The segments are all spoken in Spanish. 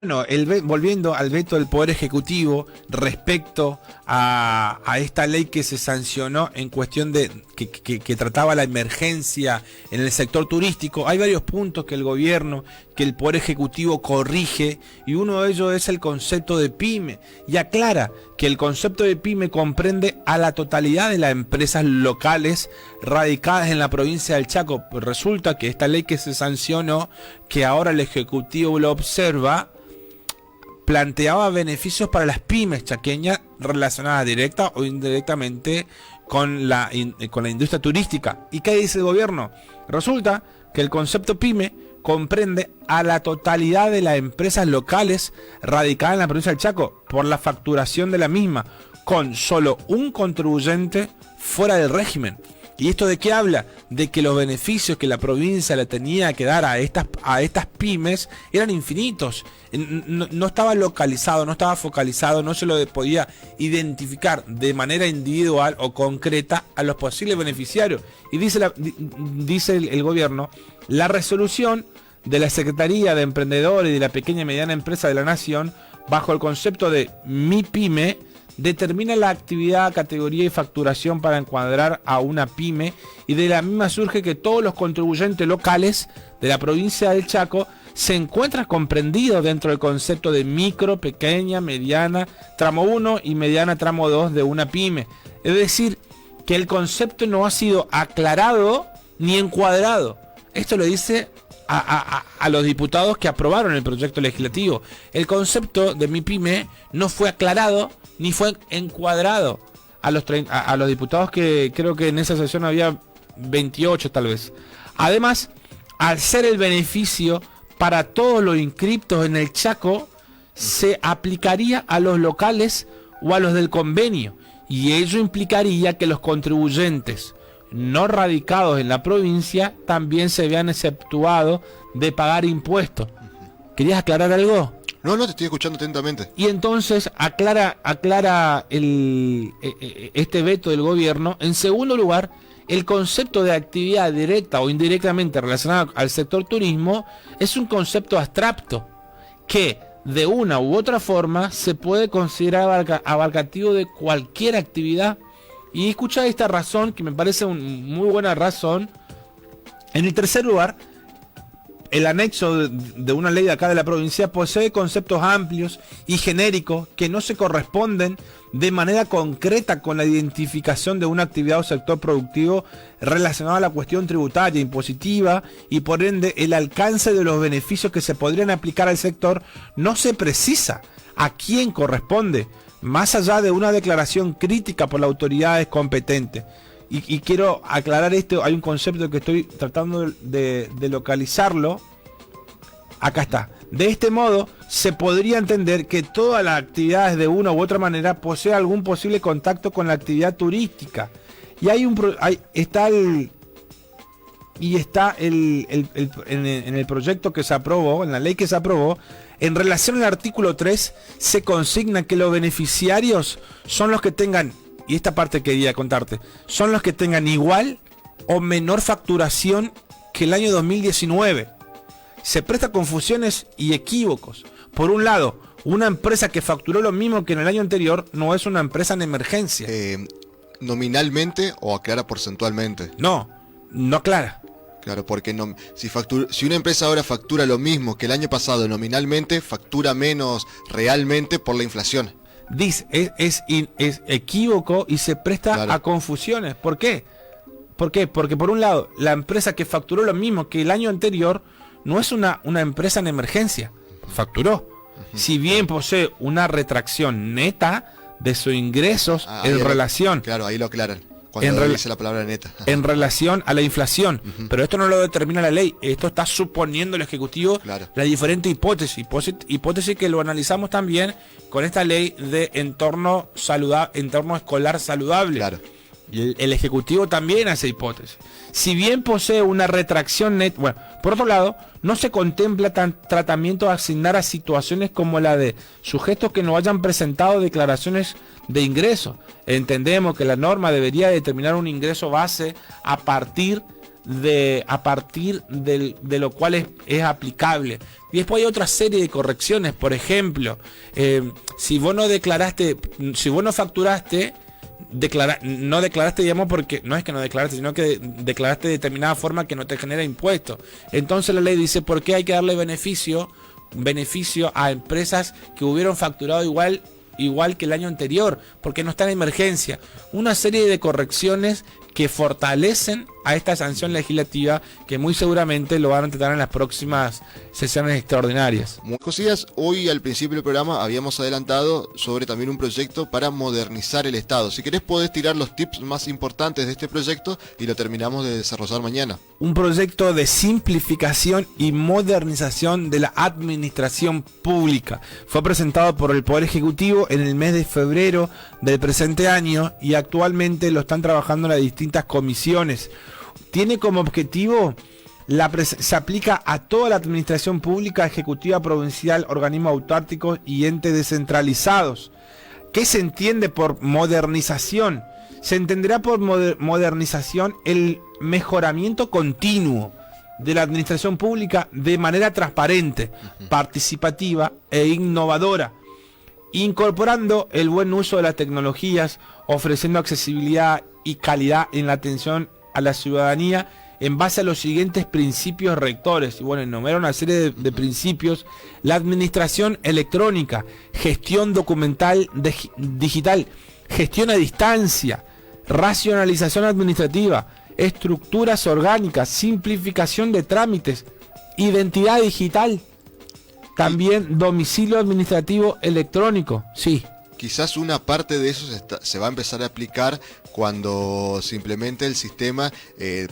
Bueno, volviendo al veto del Poder Ejecutivo respecto a esta ley que se sancionó en cuestión de que trataba la emergencia en el sector turístico, hay varios puntos que el gobierno, que el Poder Ejecutivo corrige, y uno de ellos es el concepto de pyme, y aclara que el concepto de pyme comprende a la totalidad de las empresas locales radicadas en la provincia del Chaco. Pues resulta que esta ley que se sancionó, que ahora el Ejecutivo lo observa, planteaba beneficios para las pymes chaqueñas relacionadas directa o indirectamente con la industria turística. ¿Y qué dice el gobierno? Resulta que el concepto pyme comprende a la totalidad de las empresas locales radicadas en la provincia del Chaco por la facturación de la misma, con solo un contribuyente fuera del régimen. ¿Y esto de qué habla? De que los beneficios que la provincia le tenía que dar a estas pymes eran infinitos. No estaba localizado, no estaba focalizado, no se lo podía identificar de manera individual o concreta a los posibles beneficiarios. Y dice el gobierno, la resolución de la Secretaría de Emprendedores y de la Pequeña y Mediana Empresa de la Nación, bajo el concepto de Mi Pyme, determina la actividad, categoría y facturación para encuadrar a una pyme, y de la misma surge que todos los contribuyentes locales de la provincia del Chaco se encuentran comprendidos dentro del concepto de micro, pequeña, mediana, tramo 1 y mediana tramo 2 de una pyme. Es decir, que el concepto no ha sido aclarado ni encuadrado. Esto lo dice a los diputados que aprobaron el proyecto legislativo. El concepto de Mi Pyme no fue aclarado ni fue encuadrado a los diputados, que creo que en esa sesión había 28 tal vez. Además, al ser el beneficio para todos los inscriptos en el Chaco, se aplicaría a los locales o a los del convenio, y ello implicaría que los contribuyentes no radicados en la provincia también se vean exceptuados de pagar impuestos. ¿Querías aclarar algo? No, te estoy escuchando atentamente. Y entonces aclara este veto del gobierno. En segundo lugar, el concepto de actividad directa o indirectamente relacionada al sector turismo es un concepto abstracto que de una u otra forma se puede considerar abarcativo de cualquier actividad. Y escucha esta razón, que me parece muy buena razón. En el tercer lugar, el anexo de una ley de acá de la provincia posee conceptos amplios y genéricos que no se corresponden de manera concreta con la identificación de una actividad o sector productivo relacionado a la cuestión tributaria, impositiva, y por ende el alcance de los beneficios que se podrían aplicar al sector no se precisa a quién corresponde, más allá de una declaración crítica por las autoridades competentes. Y quiero aclarar esto, hay un concepto que estoy tratando de localizarlo. Acá está. De este modo, se podría entender que todas las actividades de una u otra manera poseen algún posible contacto con la actividad turística. Y está en el proyecto que se aprobó, en la ley que se aprobó, en relación al artículo 3, se consigna que los beneficiarios son los que tengan, y esta parte quería contarte, son los que tengan igual o menor facturación que el año 2019. Se presta confusiones y equívocos. Por un lado, una empresa que facturó lo mismo que en el año anterior no es una empresa en emergencia. ¿Nominalmente o aclara porcentualmente? No aclara. Claro, porque si una empresa ahora factura lo mismo que el año pasado nominalmente, factura menos realmente por la inflación. Dice, es equívoco y se presta, claro, a confusiones. ¿Por qué? Porque por un lado, la empresa que facturó lo mismo que el año anterior no es una empresa en emergencia. Facturó. Si bien posee una retracción neta de sus ingresos en relación. Claro, ahí lo aclaran. Cuando dice la palabra neta. En relación a la inflación. Pero esto no lo determina la ley. Esto está suponiendo el Ejecutivo, claro, la diferente hipótesis que lo analizamos también con esta ley de entorno escolar saludable. Claro. Y el Ejecutivo también hace hipótesis. Si bien posee una retracción neta, bueno, por otro lado, no se contempla tratamiento a asignar a situaciones como la de sujetos que no hayan presentado declaraciones de ingreso. Entendemos que la norma debería determinar un ingreso base a partir a partir de lo cual es aplicable. Y después hay otra serie de correcciones. Por ejemplo, si vos no facturaste, no declaraste, digamos, porque no es que no declaraste, sino que declaraste de determinada forma que no te genera impuestos. Entonces la ley dice por qué hay que darle beneficio a empresas que hubieron facturado igual que el año anterior, porque no está en emergencia. Una serie de correcciones que fortalecen a esta sanción legislativa, que muy seguramente lo van a tratar en las próximas sesiones extraordinarias. Cosillas, hoy al principio del programa habíamos adelantado sobre también un proyecto para modernizar el Estado. Si querés podés tirar los tips más importantes de este proyecto y lo terminamos de desarrollar mañana. Un proyecto de simplificación y modernización de la administración pública. Fue presentado por el Poder Ejecutivo en el mes de febrero del presente año y actualmente lo están trabajando las distintas comisiones. Tiene como objetivo, se aplica a toda la administración pública, ejecutiva, provincial, organismos autárquicos y entes descentralizados. ¿Qué se entiende por modernización? Se entenderá por modernización el mejoramiento continuo de la administración pública de manera transparente, participativa e innovadora, incorporando el buen uso de las tecnologías, ofreciendo accesibilidad y calidad en la atención a la ciudadanía en base a los siguientes principios rectores. Y bueno, enumera una serie de principios: la administración electrónica, gestión documental digital, gestión a distancia, racionalización administrativa, estructuras orgánicas, simplificación de trámites, identidad digital, también domicilio administrativo electrónico. Sí. Quizás una parte de eso se va a empezar a aplicar cuando se implemente el sistema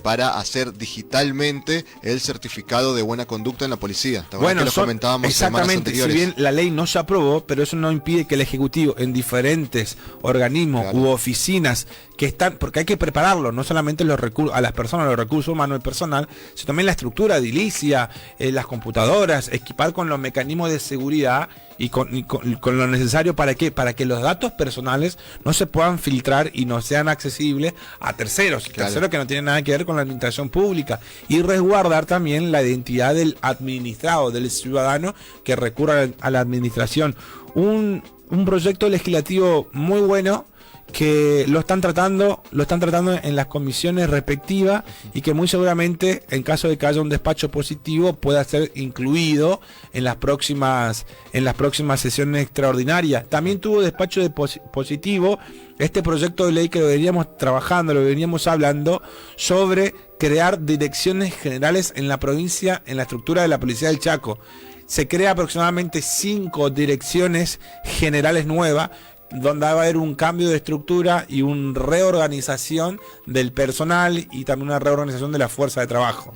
para hacer digitalmente el certificado de buena conducta en la policía. Bueno, que lo comentábamos exactamente, si bien la ley no se aprobó, pero eso no impide que el Ejecutivo en diferentes organismos u oficinas que están, porque hay que prepararlo, no solamente a las personas, los recursos humanos y personal, sino también la estructura edilicia, las computadoras, equipar con los mecanismos de seguridad y con lo necesario para que los datos personales no se puedan filtrar y no sean accesibles a terceros que no tienen nada que ver con la administración pública, y resguardar también la identidad del administrado, del ciudadano que recurra a la administración. Un proyecto legislativo muy bueno, que lo están tratando en las comisiones respectivas, y que muy seguramente, en caso de que haya un despacho positivo, pueda ser incluido en las próximas sesiones extraordinarias. También tuvo despacho positivo este proyecto de ley que lo veníamos trabajando, lo veníamos hablando, sobre crear direcciones generales en la provincia, en la estructura de la Policía del Chaco. Se crea aproximadamente 5 direcciones generales nuevas, donde va a haber un cambio de estructura y una reorganización del personal, y también una reorganización de la fuerza de trabajo.